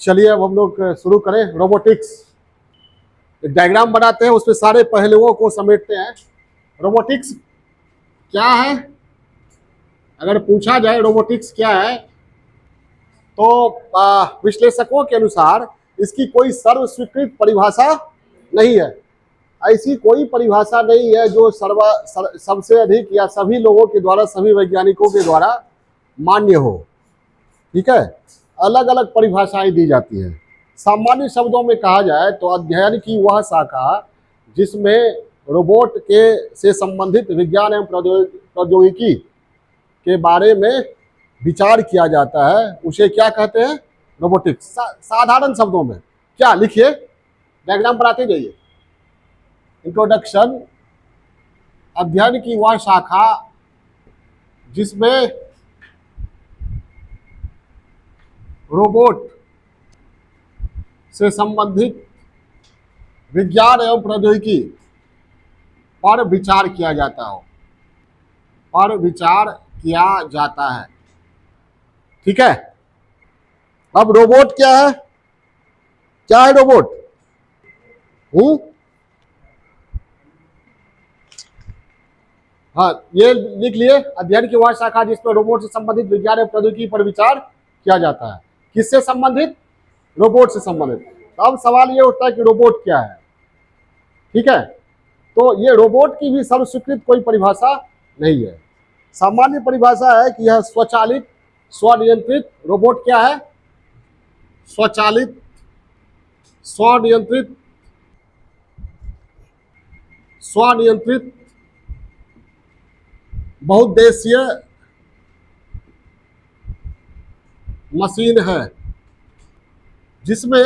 चलिए अब हम लोग शुरू करें। रोबोटिक्स एक डायग्राम बनाते हैं, उसमें सारे पहलुओं को समेटते हैं। रोबोटिक्स क्या है? अगर पूछा जाए रोबोटिक्स क्या है तो विश्लेषकों के अनुसार इसकी कोई सर्व स्वीकृत परिभाषा नहीं है। ऐसी कोई परिभाषा नहीं है जो सबसे अधिक या सभी लोगों के द्वारा, सभी वैज्ञानिकों के द्वारा मान्य हो। ठीक है, अलग अलग परिभाषाएं दी जाती हैं। सामान्य शब्दों में कहा जाए तो अध्ययन की वह शाखा जिसमें रोबोट के से संबंधित विज्ञान एवं प्रौद्योगिकी के बारे में विचार किया जाता है, उसे क्या कहते हैं? रोबोटिक्स। साधारण शब्दों में क्या लिखिए, डायग्राम बनाते जाइए। इंट्रोडक्शन, अध्ययन की वह शाखा जिसमें रोबोट से संबंधित विज्ञान एवं प्रौद्योगिकी पर विचार किया जाता हो, पर विचार किया जाता है। ठीक है, अब रोबोट क्या है? क्या है रोबोट? हाँ, ये लिख लिए, अध्ययन की वह शाखा जिसमें रोबोट से संबंधित विज्ञान एवं प्रौद्योगिकी पर विचार किया जाता है। किससे संबंधित? रोबोट से संबंधित। अब सवाल ये उठता है कि रोबोट क्या है। ठीक है, तो ये रोबोट की भी सर्वस्वीकृत कोई परिभाषा नहीं है। सामान्य परिभाषा है कि यह स्वचालित, स्वनियंत्रित रोबोट क्या है? स्वचालित, स्वनियंत्रित, स्वनियंत्रित बहुउद्देशीय मशीन है जिसमें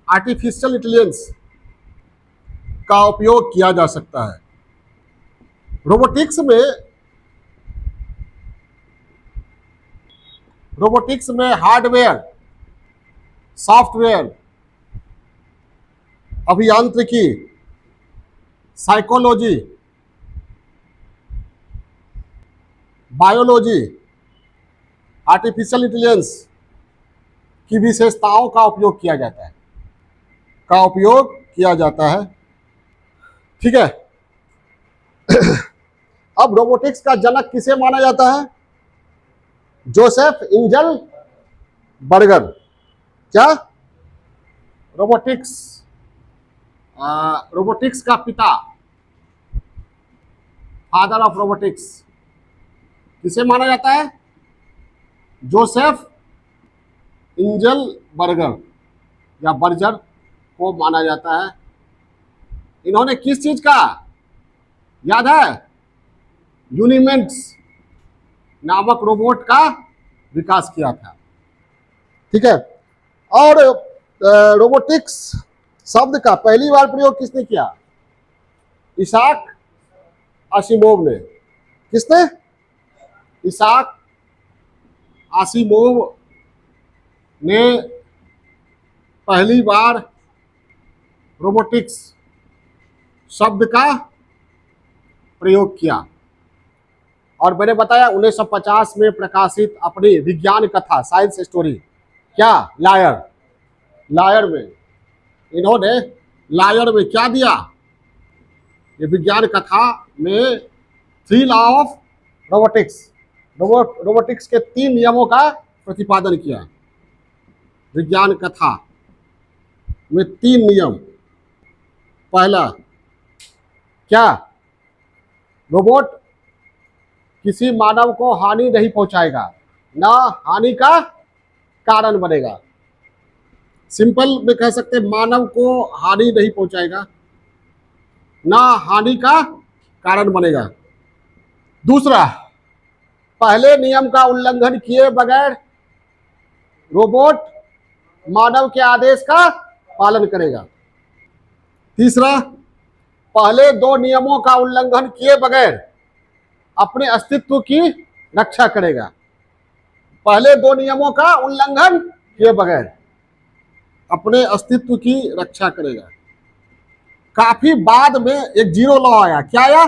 आर्टिफिशियल इंटेलिजेंस का उपयोग किया जा सकता है। रोबोटिक्स में हार्डवेयर, सॉफ्टवेयर, अभियांत्रिकी, साइकोलॉजी, बायोलॉजी, आर्टिफिशियल इंटेलिजेंस की विशेषताओं का उपयोग किया जाता है। ठीक है, अब रोबोटिक्स का जनक किसे माना जाता है? Joseph Engelberger. क्या? रोबोटिक्स का पिता, फादर ऑफ रोबोटिक्स किसे माना जाता है? जोसेफ इंजल बर्गर या बर्जर को माना जाता है। इन्होंने किस चीज का, याद है? यूनिमेंट्स नामक रोबोट का विकास किया था। ठीक है, और रोबोटिक्स शब्द का पहली बार प्रयोग किसने किया? इसाक आसिमोव ने। किसने? इसाक आसिमोव ने पहली बार रोबोटिक्स शब्द का प्रयोग किया। और मैंने बताया 1950 में प्रकाशित अपनी विज्ञान कथा, साइंस स्टोरी, क्या? लायर में इन्होंने क्या दिया? ये विज्ञान कथा में 3 लॉ ऑफ रोबोटिक्स के 3 नियमों का प्रतिपादन किया। विज्ञान कथा में 3 नियम। पहला क्या? रोबोट किसी मानव को हानि नहीं पहुंचाएगा, ना हानि का कारण बनेगा। सिंपल में कह सकते हैं, मानव को हानि नहीं पहुंचाएगा, ना हानि का कारण बनेगा। दूसरा, पहले नियम का उल्लंघन किए बगैर रोबोट मानव के आदेश का पालन करेगा। तीसरा, पहले 2 नियमों का उल्लंघन किए बगैर अपने अस्तित्व की रक्षा करेगा। पहले 2 नियमों का उल्लंघन किए बगैर अपने अस्तित्व की रक्षा करेगा। काफी बाद में एक 0 लॉ आया। क्या आया?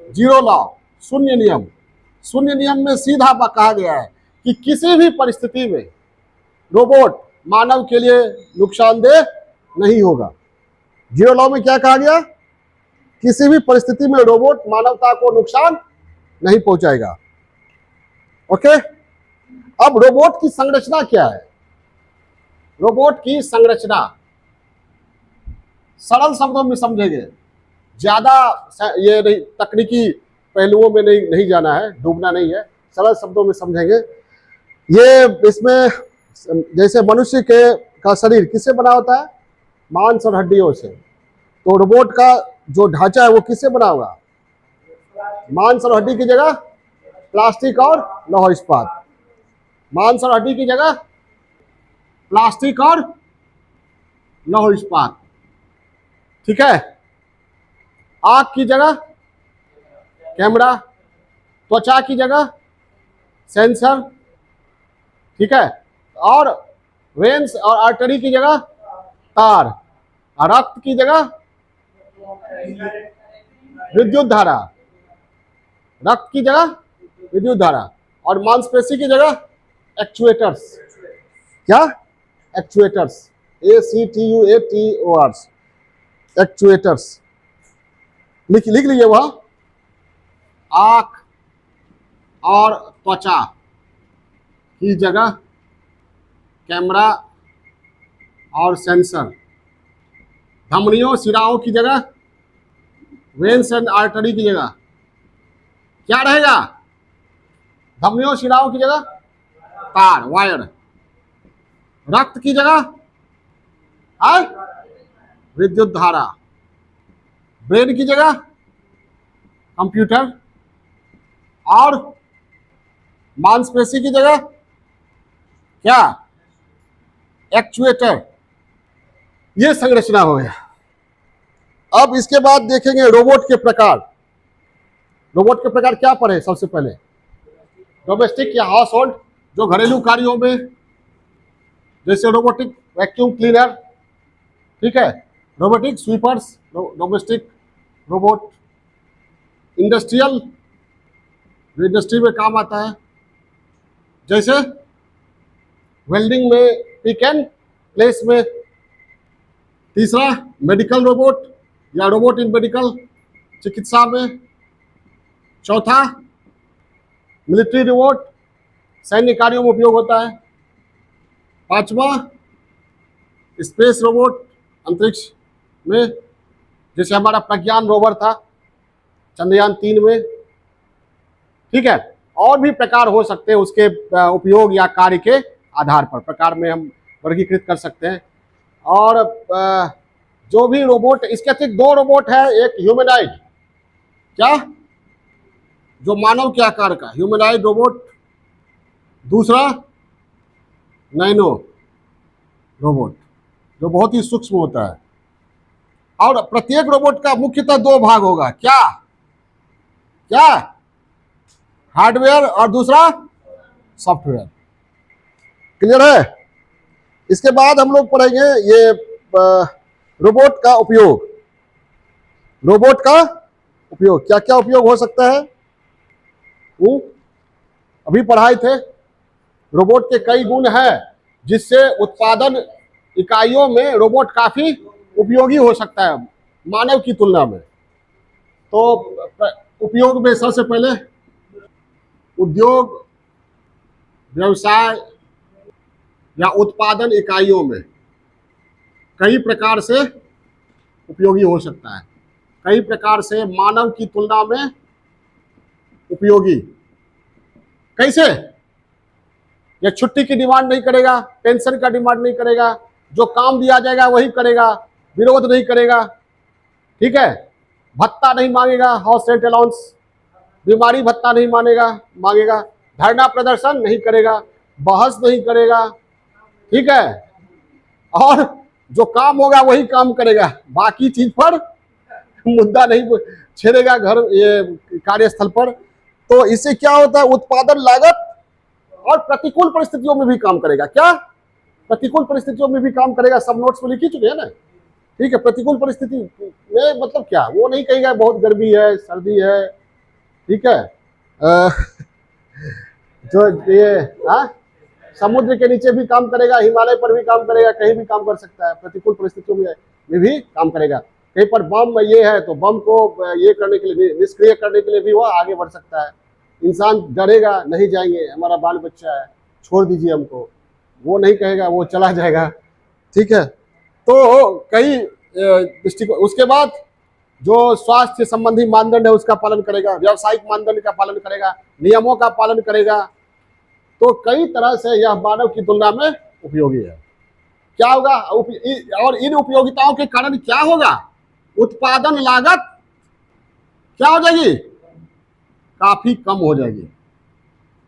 0 लॉ, शून्य नियम। शून्य नियम में सीधा कहा गया है कि किसी भी परिस्थिति में रोबोट मानव के लिए नुकसानदेह नहीं होगा। जीरो लॉ में क्या कहा गया? किसी भी परिस्थिति में रोबोट मानवता को नुकसान नहीं पहुंचाएगा। ओके, अब रोबोट की संरचना क्या है? रोबोट की संरचना सरल शब्दों में समझेंगे, ज्यादा ये नहीं तकनीकी पहलुओं में नहीं जाना है, डूबना नहीं है, सरल शब्दों में समझेंगे। ये इसमें जैसे मनुष्य के का शरीर किससे बना होता है? मांस और हड्डियों से। तो रोबोट का जो ढांचा है वो किससे बना होगा? मांस और हड्डी की जगह प्लास्टिक और लौह इस्पात। मांस और हड्डी की जगह प्लास्टिक और लौह इस्पात, ठीक है। आंख की जगह कैमरा, त्वचा की जगह सेंसर, ठीक है, और वेन्स और आर्टरी की जगह तार, और रक्त की जगह विद्युत धारा, रक्त की जगह विद्युत धारा, और मांसपेशी की जगह एक्चुएटर्स। क्या? Actuators, ACTUATORS, actuators. लिख लीजिए वह। आंख और त्वचा की जगह कैमरा और सेंसर, धमनियों शिराओं की जगह वेन्स एंड आर्टरी की जगह क्या रहेगा? धमनियों शिराओं की जगह तार, वायर। रक्त की जगह विद्युत धारा। ब्रेन की जगह कंप्यूटर, और मांसपेशी की जगह क्या? एक्चुएटर। ये संरचना हो गया। अब इसके बाद देखेंगे रोबोट के प्रकार। रोबोट के प्रकार क्या पढ़े? सबसे पहले डोमेस्टिक या हाउस होल्ड, जो घरेलू कार्यों में, जैसे रोबोटिक वैक्यूम क्लीनर, ठीक है, robotic sweepers, domestic robot. Industrial, जो इंडस्ट्री में काम आता है, जैसे वेल्डिंग में, पिक एंड प्लेस में। तीसरा मेडिकल रोबोट या रोबोट इन मेडिकल, चिकित्सा में। चौथा मिलिट्री रोबोट, सैन्य कार्यों में उपयोग होता है। पांचवा स्पेस रोबोट, अंतरिक्ष में, जैसे हमारा प्रज्ञान रोवर था चंद्रयान 3 में, ठीक है। और भी प्रकार हो सकते हैं उसके उपयोग या कार्य के आधार पर, प्रकार में हम वर्गीकृत कर सकते हैं। और जो भी रोबोट, इसके अतिरिक्त 2 रोबोट है। एक ह्यूमनॉइड, क्या? जो मानव के आकार का ह्यूमनॉइड रोबोट। दूसरा नैनो रोबोट, जो बहुत ही सूक्ष्म होता है। और प्रत्येक रोबोट का मुख्यतः 2 भाग होगा। क्या क्या? हार्डवेयर और दूसरा सॉफ्टवेयर। क्लियर है? इसके बाद हम लोग पढ़ेंगे ये रोबोट का उपयोग। रोबोट का उपयोग, क्या क्या उपयोग हो सकता है? अभी पढ़ाए थे। रोबोट के कई गुण हैं जिससे उत्पादन इकाइयों में रोबोट काफी उपयोगी हो सकता है मानव की तुलना में। तो उपयोग में सबसे पहले उद्योग, व्यवसाय या उत्पादन इकाइयों में कई प्रकार से उपयोगी हो सकता है, कई प्रकार से मानव की तुलना में उपयोगी। कैसे? या छुट्टी की डिमांड नहीं करेगा, पेंशन का डिमांड नहीं करेगा, जो काम दिया जाएगा वही करेगा, विरोध नहीं करेगा, ठीक है, भत्ता नहीं मांगेगा, हाउस रेंट अलाउंस, बीमारी भत्ता नहीं मांगेगा, धरना प्रदर्शन नहीं करेगा, बहस नहीं करेगा, ठीक है, और जो काम होगा वही काम करेगा, बाकी चीज पर मुद्दा नहीं छेड़ेगा घर ये कार्यस्थल पर। तो इससे क्या होता है? उत्पादन लागत और प्रतिकूल परिस्थितियों में भी काम करेगा। क्या? प्रतिकूल परिस्थितियों में भी काम करेगा। सब नोट्स में लिख ही चुके हैं ना, ठीक है। प्रतिकूल परिस्थिति में मतलब क्या? वो नहीं कहेगा बहुत गर्मी है, सर्दी है, ठीक है, जो ये समुद्र के नीचे भी काम करेगा, हिमालय पर भी काम करेगा, कहीं भी काम कर सकता है, प्रतिकूल परिस्थितियों में भी काम करेगा। कहीं पर बम ये है तो बम को ये करने के लिए, निष्क्रिय करने के लिए भी वो आगे बढ़ सकता है। इंसान डरेगा, नहीं जाएंगे, हमारा बाल बच्चा है, छोड़ दीजिए हमको, वो नहीं कहेगा, वो चला जाएगा। ठीक है, तो कई दृष्टिकोण। उसके बाद जो स्वास्थ्य संबंधी मानदंड है उसका पालन करेगा, व्यावसायिक मानदंड का पालन करेगा, नियमों का पालन करेगा। तो कई तरह से यह मानव की तुलना में उपयोगी है। क्या होगा और इन उपयोगिताओं के कारण क्या होगा? उत्पादन लागत क्या हो जाएगी? काफी कम हो जाएगी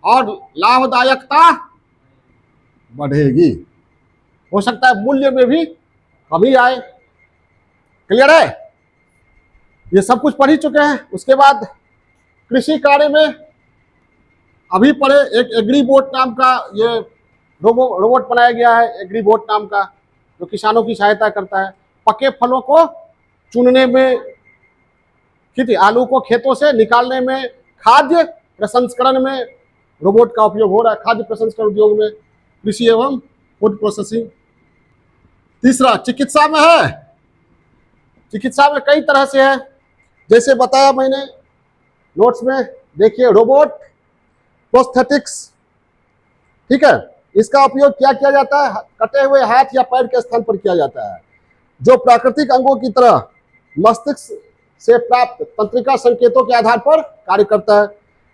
और लाभदायकता बढ़ेगी। हो सकता है मूल्य में भी कमी आए। क्लियर है? ये सब कुछ पढ़ ही चुके हैं। उसके बाद कृषि कार्य में अभी पढ़े, एक एग्रीबोट नाम का ये रोबोट बनाया गया है, एग्रीबोट नाम का, जो किसानों की सहायता करता है। पके फलों को चुनने में, खेती आलू को खेतों से निकालने में, खाद्य प्रसंस्करण में रोबोट का उपयोग हो रहा है, खाद्य प्रसंस्करण उद्योग में, कृषि एवं फूड प्रोसेसिंग। तीसरा चिकित्सा में है। चिकित्सा में कई तरह से है, जैसे बताया मैंने नोट्स में, देखिए रोबोट प्रोस्थेटिक्स। ठीक है, इसका उपयोग क्या किया जाता है? कटे हुए हाथ या पैर के स्थान पर किया जाता है, जो प्राकृतिक अंगों की तरह मस्तिष्क से प्राप्त तंत्रिका संकेतों के आधार पर कार्य करता है।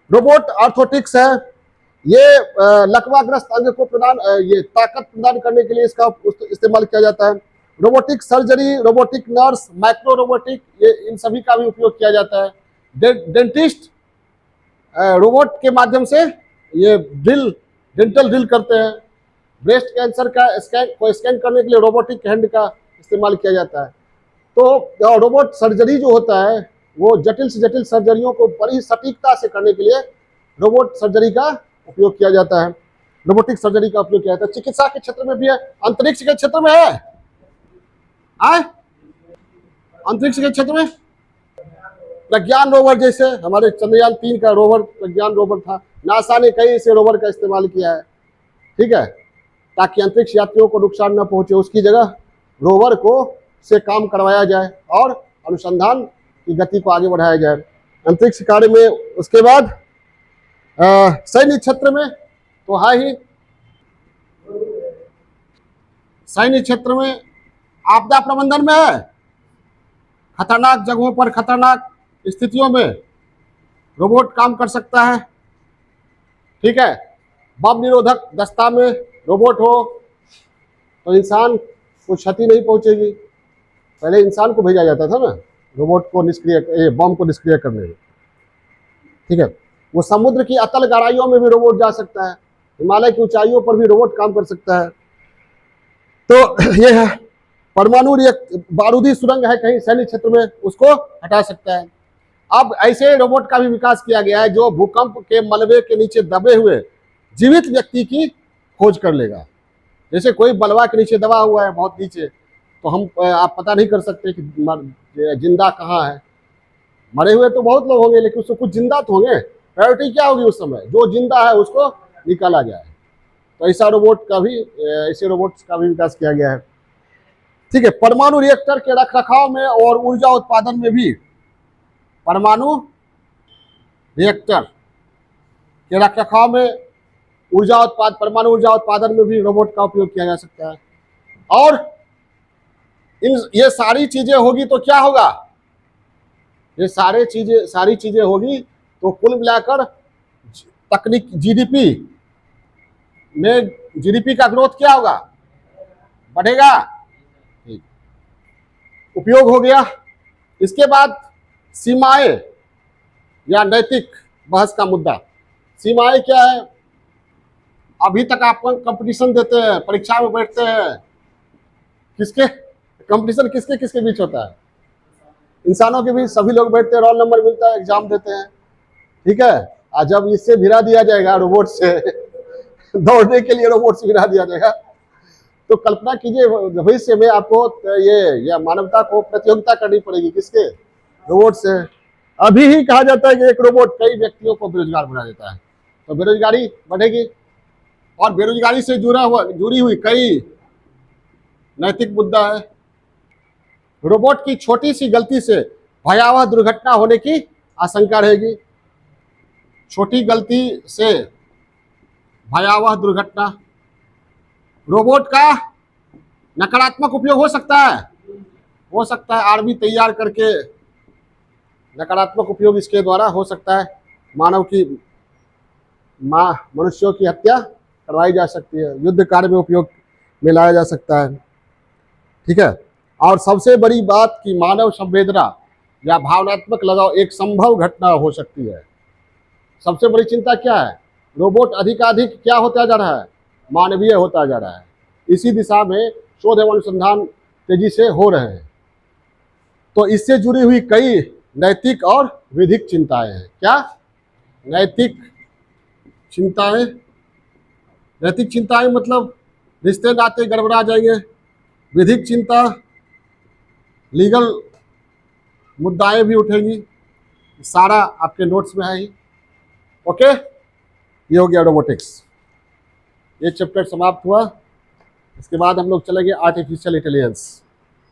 रोबोट ऑर्थोटिक्स है, ये लकवाग्रस्त अंग को ये ताकत प्रदान करने के लिए इसका इस्तेमाल किया जाता है। Robotic surgery, robotic nurse, micro robotic, ये इन सभी का भी उपयोग किया जाता है। डेंटिस्ट रोबोट के माध्यम से ये डेंटल ड्रिल करते हैं। ब्रेस्ट कैंसर का स्कैन करने के लिए रोबोटिक हैंड का इस्तेमाल किया जाता है। तो रोबोट सर्जरी जो होता है वो जटिल से जटिल सर्जरियों को बड़ी सटीकता से करने के लिए रोबोट सर्जरी का उपयोग किया जाता है, रोबोटिक सर्जरी का उपयोग किया जाता है। चिकित्सा के क्षेत्र में भी है, अंतरिक्ष के क्षेत्र में है। अंतरिक्ष के क्षेत्र में प्रज्ञान रोवर, जैसे हमारे चंद्रयान 3 का रोवर प्रज्ञान रोवर था, नासा ने कई ऐसे रोवर का इस्तेमाल किया है। ठीक है, ताकि अंतरिक्ष यात्रियों को नुकसान न पहुंचे, उसकी जगह रोवर को से काम करवाया जाए और अनुसंधान की गति को आगे बढ़ाया जाए अंतरिक्ष कार्य में। उसके बाद सैन्य क्षेत्र में तो है ही, सैन्य क्षेत्र में आपदा प्रबंधन में है। खतरनाक जगहों पर, खतरनाक स्थितियों में रोबोट काम कर सकता है। ठीक है, बम निरोधक दस्ता में रोबोट हो तो इंसान को क्षति नहीं पहुंचेगी। पहले इंसान को भेजा जाता था ना रोबोट को निष्क्रिय, बम को निष्क्रिय करने में। ठीक है, वो समुद्र की अतल गहराइयों में भी रोबोट जा सकता है, हिमालय की ऊंचाइयों पर भी रोबोट काम कर सकता है। तो ये है परमाणु बारूदी सुरंग है कहीं सैन्य क्षेत्र में, उसको हटा सकता है। अब ऐसे रोबोट का भी विकास किया गया है जो भूकंप के मलबे के नीचे दबे हुए जीवित व्यक्ति की खोज कर लेगा। जैसे कोई बलवा के नीचे दबा हुआ है बहुत नीचे, तो हम आप पता नहीं कर सकते कि जिंदा कहाँ है। मरे हुए तो बहुत लोग होंगे, लेकिन उसको कुछ जिंदा तो होंगे। प्रायोरिटी क्या होगी उस समय? जो जिंदा है उसको निकाला जाए। तो ऐसा रोबोट का भी, ऐसे रोबोट्स का भी विकास किया गया है। ठीक है, परमाणु रिएक्टर के रखरखाव में और ऊर्जा उत्पादन में भी, परमाणु रिएक्टर के रखरखाव में, परमाणु ऊर्जा उत्पादन में भी रोबोट का उपयोग किया जा सकता है। और ये सारी चीजें होगी तो क्या होगा? ये सारी चीजें होगी तो कुल मिलाकर तकनीक जीडीपी का ग्रोथ क्या होगा? बढ़ेगा। उपयोग हो गया। इसके बाद सीमाएं या नैतिक बहस का मुद्दा। सीमाएं क्या है? अभी तक आप कंपटीशन देते हैं, परीक्षा में बैठते हैं, किसके कंपटीशन किसके बीच होता है? इंसानों के बीच। सभी लोग बैठते हैं, रोल नंबर मिलता है, एग्जाम देते हैं। ठीक है, और जब इससे भिड़ा दिया जाएगा रोबोट से दौड़ने के लिए रोबोट से भिड़ा दिया जाएगा, तो कल्पना कीजिए भविष्य में आपको ये मानवता को प्रतियोगिता करनी पड़ेगी किसके? रोबोट से। अभी ही कहा जाता है कि एक रोबोट कई व्यक्तियों को बेरोजगार बना देता है, तो बेरोजगारी बढ़ेगी। और बेरोजगारी से जुड़ी हुई कई नैतिक मुद्दा है। रोबोट की छोटी सी गलती से भयावह दुर्घटना होने की आशंका रहेगी। छोटी गलती से भयावह दुर्घटना। रोबोट का नकारात्मक उपयोग हो सकता है, आर्मी तैयार करके नकारात्मक उपयोग इसके द्वारा हो सकता है। मनुष्यों की हत्या करवाई जा सकती है, युद्ध कार्य में उपयोग में लाया जा सकता है। ठीक है। और सबसे बड़ी बात कि मानव संवेदना या भावनात्मक लगाव एक संभव घटना हो सकती है। सबसे बड़ी चिंता क्या है? रोबोट अधिकाधिक क्या होता जा रहा है? मानवीय होता जा रहा है। इसी दिशा में शोध एवं अनुसंधान तेजी से हो रहे हैं। तो इससे जुड़ी हुई कई नैतिक और विधिक चिंताएं हैं। क्या? नैतिक चिंताएं मतलब रिश्ते नाते गड़बड़ा जाएंगे। विधिक चिंता, लीगल मुद्दाएं भी उठेंगी। सारा आपके नोट्स में है ही। ओके, ये हो गया रोबोटिक्स। ये चैप्टर समाप्त हुआ। इसके बाद हम लोग चलेंगे आर्टिफिशियल इंटेलिजेंस।